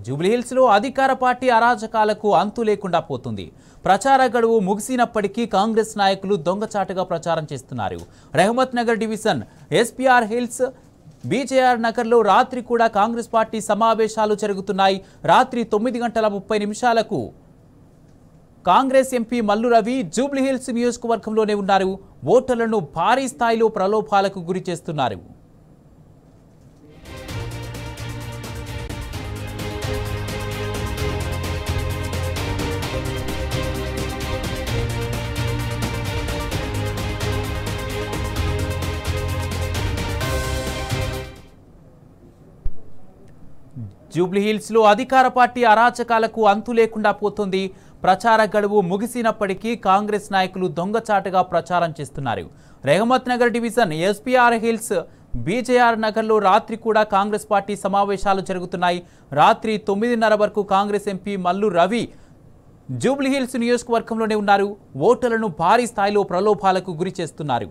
జూబ్లీహిల్స్ లో అధికార పార్టీ అరాచకాలకు అంతు లేకుండా పోతుంది. ప్రచార గడువు ముగిసినప్పటికీ కాంగ్రెస్ నాయకులు దొంగచాటుగా ప్రచారం చేస్తున్నారు. Rahmat Nagar division SPR hills BJR నగర్లో రాత్రి కూడా కాంగ్రెస్ పార్టీ సమావేశాలు జరుగుతున్నాయి. రాత్రి 9:30 కాంగ్రెస్ ఎంపీ మల్లు రవి జూబ్లీహిల్స్ నియోజకవర్గంలోనే ఉన్నారు. ఓటర్లను భారీ స్థాయిలో ప్రలోభాలకు గురి చేస్తున్నారు. జూబ్లీహిల్స్ లో అధికార పార్టీ అరాచకాలకు అంతు లేకుండా పోతుంది. ప్రచార గడువు ముగిసినప్పటికీ కాంగ్రెస్ నాయకులు దొంగచాటుగా ప్రచారం చేస్తున్నారు. Rahmat Nagar division SPR hills BJR నగర్లో రాత్రి కూడా కాంగ్రెస్ పార్టీ సమావేశాలు జరుగుతున్నాయి. రాత్రి 9:30 వరకు కాంగ్రెస్ ఎంపీ మల్లు రవి జూబ్లీహిల్స్ నియోజకవర్గంలోనే ఉన్నారు. ఓటర్లను భారీ స్థాయిలో ప్రలోభాలకు గురి చేస్తున్నారు.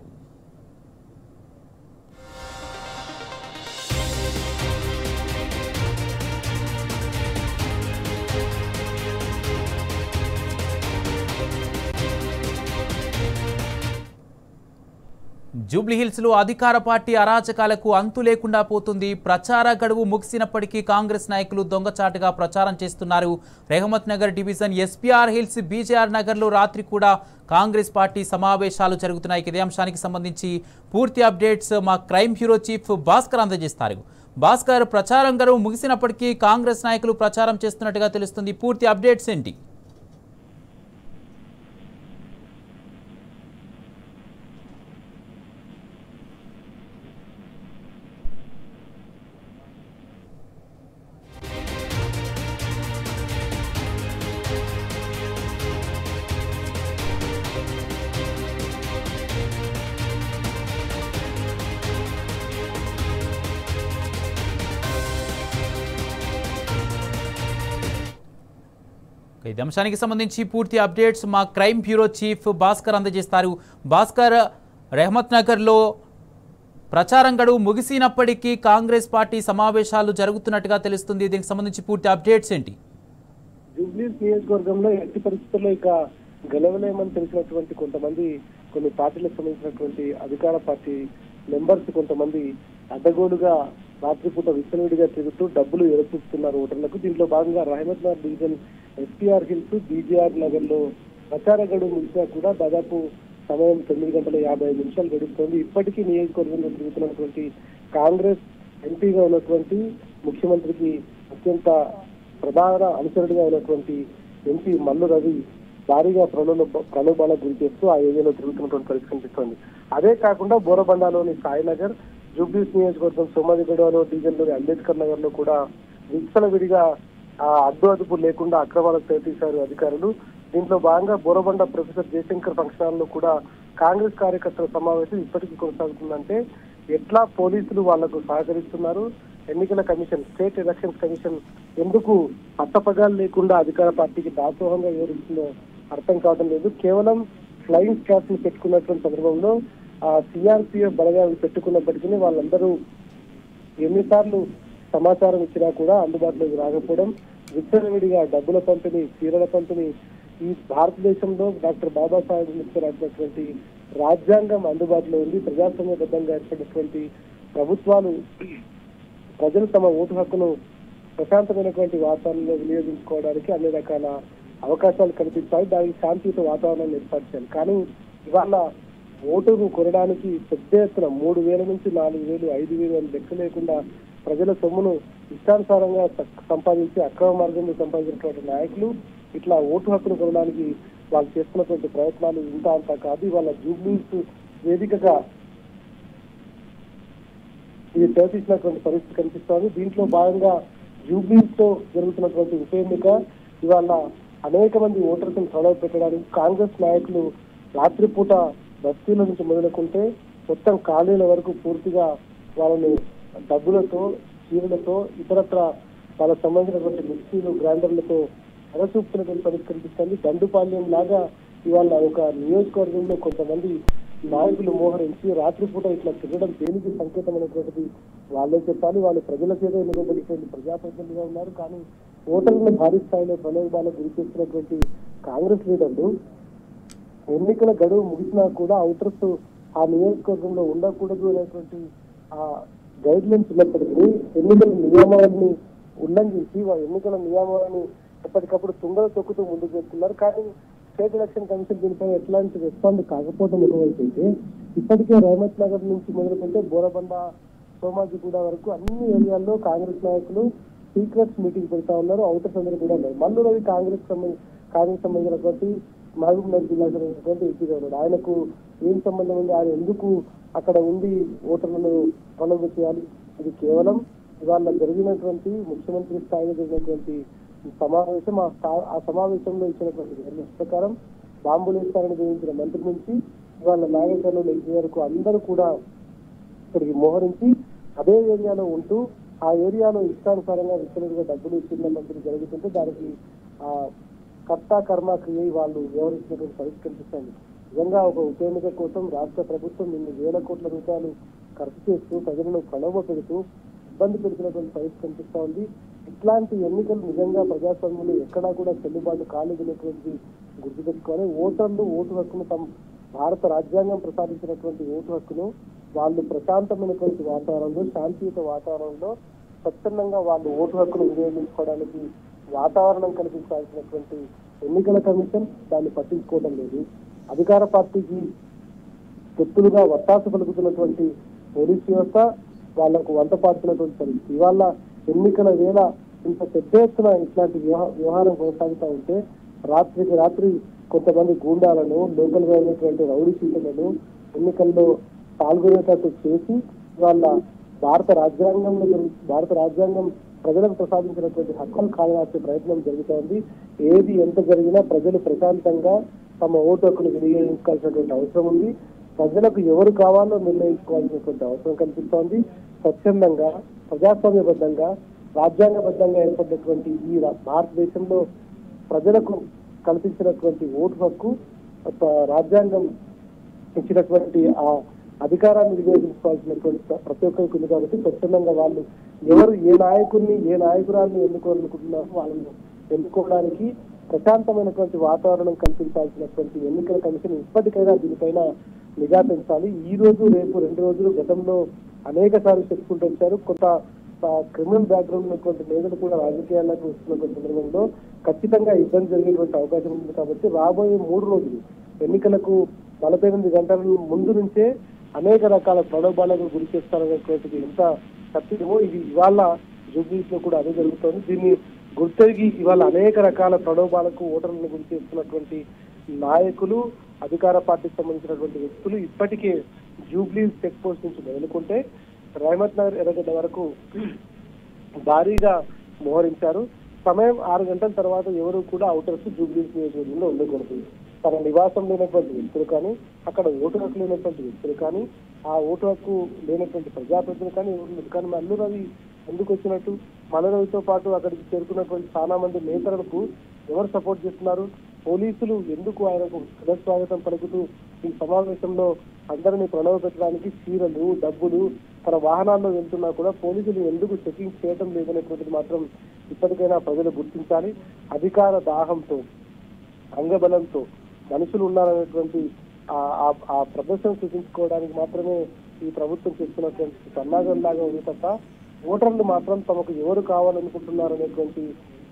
జూబ్లీహిల్స్ లో అధికార పార్టీ అరాచకాలకు అంతు లేకుండా పోతుంది. ప్రచార గడువు ముగిసినప్పటికీ కాంగ్రెస్ నాయకులు దొంగచాటుగా ప్రచారం చేస్తున్నారు. Rahmat Nagar division SPR hills BJR నగర్లో రాత్రి కూడా కాంగ్రెస్ పార్టీ సమావేశాలు జరుగుతున్నాయి. ఇదే అంశానికి సంబంధించి పూర్తి అప్డేట్స్ మా క్రైమ్ బ్యూరో చీఫ్ భాస్కర్ అందజేస్తారు. భాస్కర్, ప్రచారం గడువు ముగిసినప్పటికీ కాంగ్రెస్ నాయకులు ప్రచారం చేస్తున్నట్టుగా తెలుస్తుంది. పూర్తి అప్డేట్స్ ఏంటి? ఈ అంశానికి సంబంధించి పూర్తి అప్డేట్స్ మా క్రైమ్ బ్యూరో చీఫ్ భాస్కర్ అందజేస్తారు. భాస్కర్, రెహమత్ నగర్లో ప్రచారం గడువు ముగిసినప్పటికీ కాంగ్రెస్ పార్టీ సమావేశాలు జరుగుతున్నట్టుగా తెలుస్తుంది. దీనికి సంబంధించి పూర్తి అప్డేట్స్ ఏంటి? జూబ్లీహిల్స్ నియోజకవర్గంలో ఎట్టి పరిస్థితుల్లో ఇక గెలవలేమని తెలిసినటువంటి కొన్ని పార్టీలకు సంబంధించినటువంటి అధికార పార్టీ మెంబర్స్ కొంతమంది అడ్డగోలుగా రాత్రిపూట విచ్చలవిడిగా తిరుగుతూ డబ్బులు ఎరచూపుతున్నారు ఓటర్లకు. దీంట్లో భాగంగా Rahmat Nagar division SPR hills BJR Nagar లో ప్రచార గడువు ముగిసినా కూడా దాదాపు సమయం 9:55 గడుస్తుంది. ఇప్పటికీ నియోజకవర్గంలో తిరుగుతున్నటువంటి కాంగ్రెస్ ఎంపీగా ఉన్నటువంటి ముఖ్యమంత్రికి అత్యంత ప్రధాన అనుచరుడిగా ఉన్నటువంటి ఎంపీ మల్లు రవి భారీగా ప్రలోభాలకు గురి చేస్తూ ఆ ఏరియాలో తిరుగుతున్నటువంటి పరిస్థితి కనిపిస్తోంది. అదే కాకుండా బోరబండాలోని సాయినగర్, జూబ్లీహిల్స్ నియోజకవర్గం సోమాజిగూడలో డివిజన్లోని అంబేద్కర్ నగర్ లో కూడా విచ్చలవిడిగా అడ్డు అదుపు లేకుండా అక్రమాలకు తెరతీశారు అధికారులు. దీంట్లో భాగంగా Borabanda professor Jayashankar function hall లో కూడా కాంగ్రెస్ కార్యకర్తల సమావేశం ఇప్పటికీ కొనసాగుతుందంటే ఎట్లా పోలీసులు వాళ్లకు సహకరిస్తున్నారు, ఎన్నికల కమిషన్, స్టేట్ ఎలక్షన్స్ కమిషన్ ఎందుకు పట్టపగాలు లేకుండా అధికార పార్టీకి దాసోహంగా వివరిస్తుందో అర్థం కావడం లేదు. కేవలం ఫ్లయింగ్ స్క్వాడ్స్ ని పెట్టుకున్నటువంటి సందర్భంలో సిఆర్పిఎఫ్ బలగాలు పెట్టుకున్నప్పటికీ వాళ్ళందరూ ఎన్నిసార్లు సమాచారం ఇచ్చినా కూడా అందుబాటులోకి రాకపోవడం, విచ్చలవిడిగా డబ్బుల పంపిణీ, చీరల పంపిణీ, ఈ భారతదేశంలో డాక్టర్ బాబాసాహెబ్ అంబేద్కర్ రాసినటువంటి రాజ్యాంగం అందుబాటులో ఉంది. ప్రజాస్వామ్యబద్ధంగా ఏర్పడినటువంటి ప్రభుత్వాలు ప్రజలు తమ ఓటు హక్కును ప్రశాంతమైనటువంటి వాతావరణంలో వినియోగించుకోవడానికి అన్ని రకాల అవకాశాలు కల్పించాలి. దానికి శాంతియుత వాతావరణాన్ని ఏర్పాటు చేయాలి. కానీ ఇవాళ ఓటును కొనడానికి పెద్ద ఎత్తున 3,000 నుంచి 4,000, 5,000 అని లెక్క లేకుండా ప్రజల సొమ్మును ఇష్టానుసారంగా సంపాదించి అక్రమ మార్గంలో సంపాదించినటువంటి నాయకులు ఇట్లా ఓటు హక్కును కొనడానికి వాళ్ళు చేస్తున్నటువంటి ప్రయత్నాలు ఇంత అంతా కాదు. ఇవాళ జూబ్లీహిల్స్ వేదికగా ఇది తెరతీసినటువంటి పరిస్థితి కనిపిస్తోంది. దీంట్లో భాగంగా జూబ్లీహిల్స్ లో జరుగుతున్నటువంటి ఉప ఎన్నిక ఇవాళ అనేక మంది ఓటర్స్ ప్రలోభ పెట్టడానికి కాంగ్రెస్ నాయకులు రాత్రిపూట బస్తీల నుంచి మొదలుకుంటే మొత్తం ఖాళీల వరకు పూర్తిగా వాళ్ళని డబ్బులతో, చీరలతో, ఇతరత్ర వాళ్ళకు సంబంధించినటువంటి మిక్సీలు, గ్రైండర్లతో అరచూపుతున్నటువంటి పరిస్థితి కనిపిస్తుంది. దండుపాల్యం లాగా ఇవాళ ఒక నియోజకవర్గంలో కొంతమంది నాయకులు మోహరించి రాత్రిపూట ఇట్లా తిరగడం దేనికి సంకేతం అనేటువంటిది వాళ్ళే చెప్పాలి. వాళ్ళు ప్రజల చేత ఎన్నుకోబడినటువంటి ప్రజాప్రతినిధులుగా ఉన్నారు. కానీ ఓటర్లను భారీ స్థాయిలో ప్రలోభాలకు గురి చేస్తున్నటువంటి కాంగ్రెస్ లీడర్లు ఎన్నికల గడువు ముగిసినా కూడా అవుటర్స్ ఆ నియోజకవర్గంలో ఉండకూడదు అనేటువంటి ఆ గైడ్ లైన్స్ ఉన్నప్పటికీ ఎన్నికల నియమాలని ఉల్లంఘించి ఎన్నికల నియమాలని ఎప్పటికప్పుడు తుంగలు తొక్కుతూ ముందుకు వెళ్తున్నారు. కానీ స్టేట్ ఎలక్షన్ కమిషన్ దీనిపై ఎట్లాంటి రెస్పాండ్ కాకపోవడం ఒకవైతే ఇప్పటికే రహమత్ నగర్ నుంచి మొదలుకుంటే బోరబండ సోమాజిగూడ వరకు అన్ని ఏరియాల్లో కాంగ్రెస్ నాయకులు సీక్రెట్స్ మీటింగ్ పెడతా ఉన్నారు. అవుటర్స్ అందరూ కూడా ఉన్నారు. మల్లు రవి కాంగ్రెస్ సంబంధించినటువంటి మహబూబ్ నగర్ జిల్లాకు సంబంధించినటువంటి ఎంపీగా ఉన్నాడు. ఆయనకు ఏం సంబంధం ఉంది? ఆయన ఎందుకు అక్కడ ఉండి ఓటర్లను ప్రలోభ చేయాలి? ఇది కేవలం ఇవాళ జరిగినటువంటి ముఖ్యమంత్రి స్థాయిలో జరిగినటువంటి సమావేశం. ఆ సమావేశంలో ఇచ్చినటువంటి నిర్ణయం ప్రకారం బాంబులేస్తారని గ్రహించిన మంత్రి నుంచి ఇవాళ నాగేశ్వరంలో ఎంపీ వరకు అందరూ కూడా ఇక్కడికి మోహరించి అదే ఏరియాలో ఉంటూ ఆ ఏరియాలో ఇష్టానుసారంగా విచ్చలుగా డబ్బులు ఇచ్చిన మంత్రి జరుగుతుంటే దానికి ఆ కర్త కర్మ క్రియ వాళ్ళు వ్యవహరిస్తున్నటువంటి పరిస్థితి కనిపిస్తుంది. నిజంగా ఒక ఉప ఎన్నిక కోసం రాష్ట్ర ప్రభుత్వం ఇన్ని వేల కోట్ల రూపాయలు ఖర్చు చేస్తూ ప్రజలను ప్రలోభ పెడుతూ ఇబ్బంది పెడుతున్నటువంటి పరిస్థితి కనిపిస్తా ఉంది. ఇట్లాంటి ఎన్నికలు నిజంగా ప్రజాస్వామ్యంలో ఎక్కడా కూడా చెల్లుబాటు కాలేదనేటువంటిది గుర్తుపెట్టుకోవాలి. ఓటర్లు ఓటు హక్కును తమ భారత రాజ్యాంగం ప్రసాదించినటువంటి ఓటు హక్కును వాళ్ళు ప్రశాంతమైనటువంటి వాతావరణంలో శాంతియుత వాతావరణంలో స్వచ్ఛందంగా వాళ్ళు ఓటు హక్కును వినియోగించుకోవడానికి వాతావరణం కల్పించాల్సినటువంటి ఎన్నికల కమిషన్ దాన్ని పట్టించుకోవడం లేదు. అధికార పార్టీకి తొత్తులుగా వత్తాసు పలుకుతున్నటువంటి పోలీస్ వ్యవస్థ వాళ్లకు వంట పాడుతున్నటువంటి పరిస్థితి. ఇవాళ ఎన్నికల వేళ ఇంత పెద్ద ఎత్తున ఇట్లాంటి వ్యవహారం కొనసాగుతూ ఉంటే రాత్రికి రాత్రి కొంతమంది గూండాలను లోకల్ గా ఉన్నటువంటి రౌడీ షీటర్లను ఎన్నికల్లో పాల్గొనేటట్టు చేసి వాళ్ళ భారత రాజ్యాంగం ప్రజలకు ప్రసాదించినటువంటి హక్కులు కాలరాసే ప్రయత్నం జరుగుతోంది. ఏది ఎంత జరిగినా ప్రజలు ప్రశాంతంగా తమ ఓటు హక్కును వినియోగించుకోవాల్సినటువంటి అవసరం ఉంది. ప్రజలకు ఎవరు కావాలో నిర్ణయించుకోవాల్సినటువంటి అవసరం కనిపిస్తోంది. స్వచ్ఛందంగా ప్రజాస్వామ్యబద్ధంగా రాజ్యాంగబద్ధంగా ఏర్పడినటువంటి ఈ భారతదేశంలో ప్రజలకు కల్పించినటువంటి ఓటు హక్కు రాజ్యాంగం ఇచ్చినటువంటి ఆ అధికారాన్ని వినియోగించుకోవాల్సినటువంటి ప్రతి ఒక్కరికి ఉంది. కాబట్టి స్వచ్ఛందంగా వాళ్ళు ఎవరు ఏ నాయకురాన్ని ఎన్నుకోవాలనుకుంటున్నారో వాళ్ళని ఎన్నుకోవడానికి ప్రశాంతమైనటువంటి వాతావరణం కల్పించాల్సినటువంటి ఎన్నికల కమిషన్ ఇప్పటికైనా దీనిపైన నిఘా పెంచాలి. ఈ రోజు రేపు 2 రోజులు గతంలో అనేక సార్లు చెప్పుకుంటూ వచ్చారు. కొంత క్రిమినల్ బ్యాక్గ్రౌండ్ ఉన్నటువంటి నేతలు కూడా రాజకీయాలకు వస్తున్నటువంటి సందర్భంలో ఖచ్చితంగా ఇబ్బంది జరిగేటువంటి అవకాశం ఉంది. కాబట్టి రాబోయే 3 రోజులు ఎన్నికలకు 48 గంటల ముందు నుంచే అనేక రకాల ప్రలోభాలకు గురి చేస్తారనేటువంటిది ఎంత సత్యమో ఇది ఇవాళ జూబ్లీస్ లో కూడా అదే జరుగుతోంది. దీన్ని గుర్తెరిగి ఇవాళ అనేక రకాల ప్రలోభాలకు ఓటర్లను గురి చేస్తున్నటువంటి నాయకులు అధికార పార్టీకి సంబంధించినటువంటి వ్యక్తులు ఇప్పటికే జూబ్లీస్ చెక్ పోస్ట్ నుంచి మొదలుకుంటే రహమత్ నగర్ ఎర్రగడ్డ వరకు భారీగా మోహరించారు. సమయం 6 గంటల తర్వాత ఎవరు కూడా అవుటర్స్ జూబ్లీస్ నియోజకవర్గంలో ఉండకూడదు. తన నివాసం లేనటువంటి వ్యక్తులు కానీ అక్కడ ఓటు హక్కు లేనటువంటి వ్యక్తులు కానీ ఆ ఓటు హక్కు లేనటువంటి ప్రజాప్రతినిధులు కానీ ఎవరు లేదు. కానీ మల్లు రవి ఎందుకు వచ్చినట్టు? మల్లు రవితో పాటు అక్కడికి చేరుకున్నటువంటి చాలా మంది నేతలకు ఎవరు సపోర్ట్ చేస్తున్నారు? పోలీసులు ఎందుకు ఆయనకు స్వాగతం పలుకుతూ ఈ సమావేశంలో అందరినీ ప్రలోభ పెట్టడానికి చీరలు డబ్బులు తన వాహనాల్లో వెళ్తున్నా కూడా పోలీసులు ఎందుకు చెకింగ్ చేయడం లేదనేటువంటిది మాత్రం ఇప్పటికైనా ప్రజలు గుర్తించాలి. అధికార దాహంతో అంగబలంతో మనుషులు ఉన్నారనేటువంటి ఆ ప్రదర్శన సూచించుకోవడానికి మాత్రమే ఈ ప్రభుత్వం చేస్తున్నటువంటి సన్నాగంలాగా ఉంది తప్ప ఓటర్లు మాత్రం తమకు ఎవరు కావాలనుకుంటున్నారు అనేటువంటి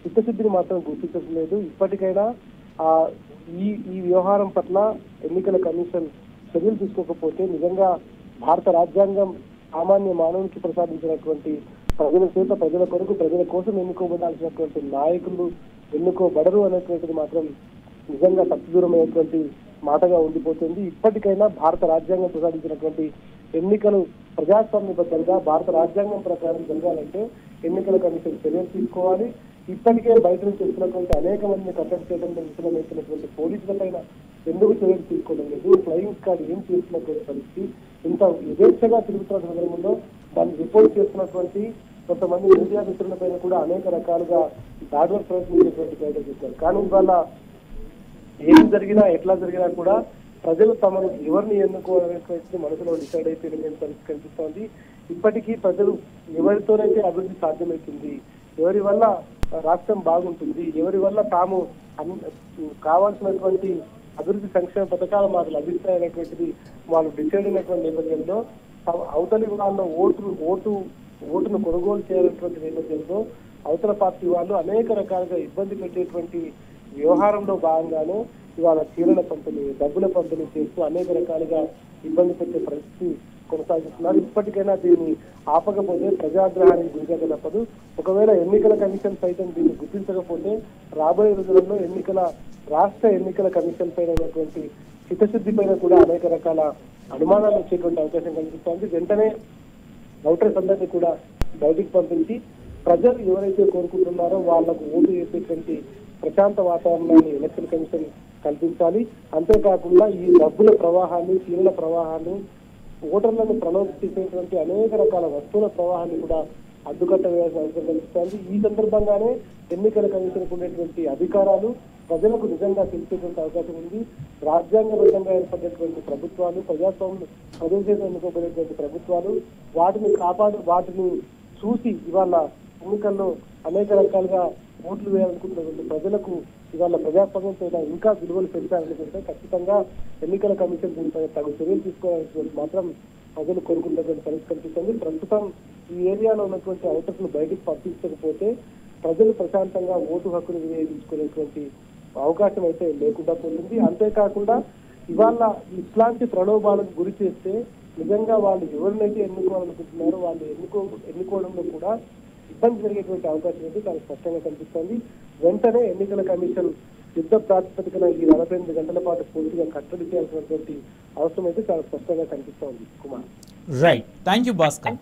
చిత్తశుద్ధిని మాత్రం గుర్తించడం లేదు. ఇప్పటికైనా ఈ వ్యవహారం పట్ల ఎన్నికల కమిషన్ చర్యలు తీసుకోకపోతే నిజంగా భారత రాజ్యాంగం సామాన్య మానవునికి ప్రసాదించినటువంటి ప్రజల చేత ప్రజల కొరకు ప్రజల కోసం ఎన్నుకోబడాల్సినటువంటి నాయకులు ఎన్నుకోబడరు అనేటువంటిది మాత్రం నిజంగా తప్పుదూరమైనటువంటి మాటగా ఉండిపోతుంది. ఇప్పటికైనా భారత రాజ్యాంగం ప్రసాదించినటువంటి ఎన్నికలు ప్రజాస్వామ్యబద్ధంగా భారత రాజ్యాంగం ప్రకారం జరగాలంటే ఎన్నికల కమిషన్ చర్యలు తీసుకోవాలి. ఇప్పటికే బయట నుంచి వస్తున్నటువంటి అనేక మందిని కట్టడి చేయడంలో విఫలమవుతున్నటువంటి పోలీసుల పైన ఎందుకు చర్యలు తీసుకోవడం లేదు? ఫ్లయింగ్ స్క్వాడ్ ఏం చేస్తున్నటువంటి పరిస్థితి? ఇంత యథేచ్ఛగా తిరుగుతున్న సందర్భంలో దాన్ని రిపోర్ట్ చేస్తున్నటువంటి కొంతమంది మీడియా మిత్రుల పైన కూడా అనేక రకాలుగా దాడులకు ప్రయత్నించేటువంటి ప్రయత్నం చేస్తారు. కానీ ఇవాళ ఏం జరిగినా ఎట్లా జరిగినా కూడా ప్రజలు తమను ఎవరిని ఎన్నుకోవాలనేటువంటి మనసులో డిసైడ్ అయిపోయిన పరిస్థితి కనిపిస్తోంది. ఇప్పటికీ ప్రజలు ఎవరితోనైతే అభివృద్ధి సాధ్యమవుతుంది, ఎవరి వల్ల రాష్ట్రం బాగుంటుంది, ఎవరి వల్ల తాము కావాల్సినటువంటి అభివృద్ధి సంక్షేమ పథకాలు మాకు లభిస్తాయనేటువంటిది వాళ్ళు డిసైడ్ అయినటువంటి నేపథ్యంలో అవతలి వాళ్ళ ఓటును కొనుగోలు చేయాలనేటువంటి నేపథ్యంలో అవతల పార్టీ వాళ్ళు అనేక రకాలుగా ఇబ్బంది పెట్టేటువంటి వ్యవహారంలో భాగంగానే ఇవాళ చీరల పంపిణీ, డబ్బుల పంపిణీ చేస్తూ అనేక రకాలుగా ఇబ్బంది పెట్టే పరిస్థితి కొనసాగిస్తున్నారు. ఇప్పటికైనా దీన్ని ఆపకపోతే ప్రజాగ్రహానికి గురిగా తప్పదు. ఒకవేళ ఎన్నికల కమిషన్ సైతం దీన్ని గుర్తించకపోతే రాబోయే రోజులలో రాష్ట్ర ఎన్నికల కమిషన్ పైన ఉన్నటువంటి చిత్తశుద్ధి పైన కూడా అనేక రకాల అనుమానాలు వచ్చేటువంటి అవకాశం కనిపిస్తోంది. వెంటనే ఓటర్స్ అందరినీ కూడా బయటికి పంపించి ప్రజలు ఎవరైతే కోరుకుంటున్నారో వాళ్లకు ఓటు వేసేటువంటి ప్రశాంత వాతావరణాన్ని ఎలక్షన్ కమిషన్ కల్పించాలి. అంతేకాకుండా ఈ డబ్బుల ప్రవాహాన్ని, చీరల ప్రవాహాన్ని, ఓటర్లను ప్రలోభించేటువంటి అనేక రకాల వస్తువుల ప్రవాహాన్ని కూడా అడ్డుకట్ట వేయాల్సిన అవసరం కనిపిస్తోంది. ఈ సందర్భంగానే ఎన్నికల కమిషన్కు ఉండేటువంటి అధికారాలు ప్రజలకు నిజంగా తెలిసేటువంటి అవకాశం ఉంది. రాజ్యాంగబద్ధంగా ఏర్పడినటువంటి ప్రభుత్వాలు, ప్రజాస్వామ్యం ఎన్నుకోబడేటువంటి ప్రభుత్వాలు వాటిని చూసి ఇవాళ ఎన్నికల్లో అనేక రకాలుగా ఓట్లు వేయాలనుకుంటున్నటువంటి ప్రజలకు ఇవాళ ప్రజాస్వామ్యం పైన ఇంకా విలువలు పెంచాలనుకుంటే ఖచ్చితంగా ఎన్నికల కమిషన్ దీనిపై తగు చర్యలు తీసుకోవాల్సినటువంటి మాత్రం ప్రజలు కోరుకున్నటువంటి పరిస్థితి కనిపిస్తుంది. ప్రస్తుతం ఈ ఏరియాలో ఉన్నటువంటి ఓటర్స్ను బయటికి పంపించకపోతే ప్రజలు ప్రశాంతంగా ఓటు హక్కును వినియోగించుకునేటువంటి అవకాశం అయితే లేకుండా పోతుంది. అంతేకాకుండా ఇవాళ ఇట్లాంటి ప్రలోభాలకు గురి చేస్తే నిజంగా వాళ్ళు ఎవరినైతే ఎన్నుకోవాలనుకుంటున్నారో వాళ్ళు ఎన్నుకోవడంలో కూడా ఇబ్బంది జరిగేటువంటి అవకాశం అయితే చాలా స్పష్టంగా కనిపిస్తోంది. వెంటనే ఎన్నికల కమిషన్ యుద్ధ ప్రాతిపదికన ఈ 48 గంటల పాటు పూర్తిగా కట్టడి చేయాల్సినటువంటి అవసరం అయితే చాలా స్పష్టంగా కనిపిస్తోంది. Kumar, right, thank you Bhaskar.